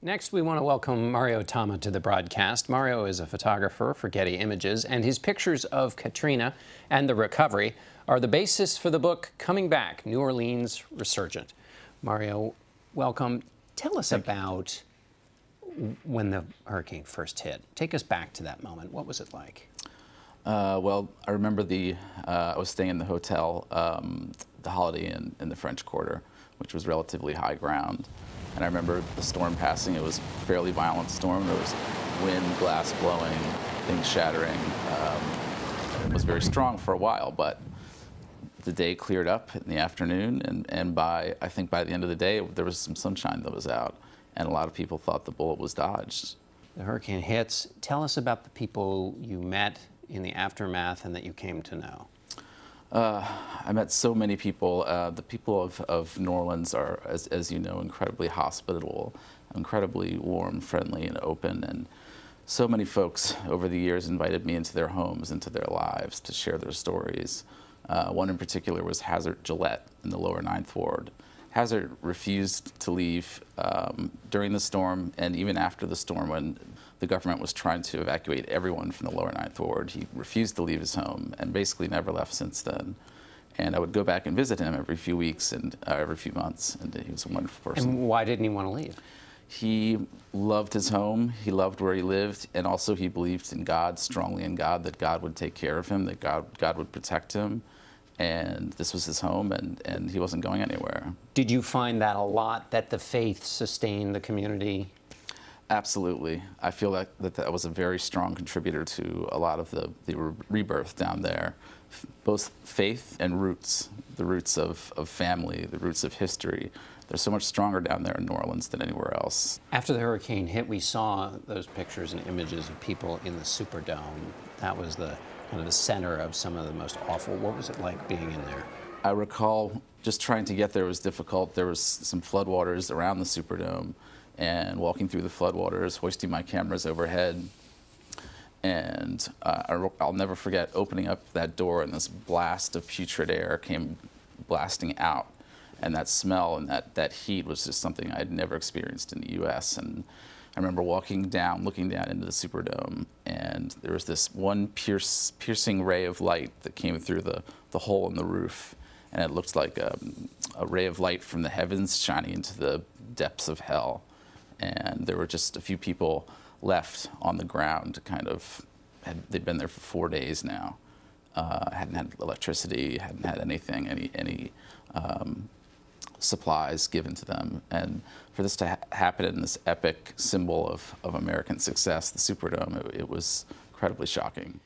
Next, we want to welcome Mario Tama to the broadcast. Mario is a photographer for Getty Images, and his pictures of Katrina and the recovery are the basis for the book Coming Back, New Orleans Resurgent. Mario, welcome. Tell us about when the hurricane first hit. Take us back to that moment. What was it like? Well, I remember I was staying in the hotel, the Holiday Inn in the French Quarter, which was relatively high ground. And I remember the storm passing. It was a fairly violent storm. There was wind, glass blowing, things shattering. It was very strong for a while, but the day cleared up in the afternoon, and I think by the end of the day, there was some sunshine that was out, and a lot of people thought the bullet was dodged. The hurricane hits. Tell us about the people you met in the aftermath and that you came to know. I met so many people. The people of New Orleans are, as you know, incredibly hospitable, incredibly warm, friendly, and open. And so many folks over the years invited me into their homes, into their lives, to share their stories. One in particular was Hazard Gillette in the lower 9th Ward. Hazard refused to leave during the storm and even after the storm when the government was trying to evacuate everyone from the lower 9th Ward. He refused to leave his home and basically never left since then. And I would go back and visit him every few weeks and every few months, and he was a wonderful person. And why didn't he want to leave? He loved his home, he loved where he lived, and also he believed in God, strongly in God, that God would take care of him, that God would protect him. And this was his home, and he wasn't going anywhere. Did you find that a lot, that the faith sustained the community? Absolutely. I feel like that was a very strong contributor to a lot of the rebirth down there. Both faith and roots, the roots of family, the roots of history. They're so much stronger down there in New Orleans than anywhere else. After the hurricane hit, we saw those pictures and images of people in the Superdome. That was the kind of the center of some of the most awful. What was it like being in there? I recall just trying to get there was difficult. There was some floodwaters around the Superdome, and walking through the floodwaters, hoisting my cameras overhead. And I'll never forget opening up that door, and this blast of putrid air came blasting out. And that smell and that heat was just something I'd never experienced in the U.S. And I remember walking down, looking down into the Superdome, and there was this one piercing ray of light that came through the hole in the roof. And it looked like a ray of light from the heavens shining into the depths of hell. And there were just a few people left on the ground, they'd been there for 4 days now. Hadn't had electricity, hadn't had anything, any supplies given to them. And for this to happen in this epic symbol of American success, the Superdome, it was incredibly shocking.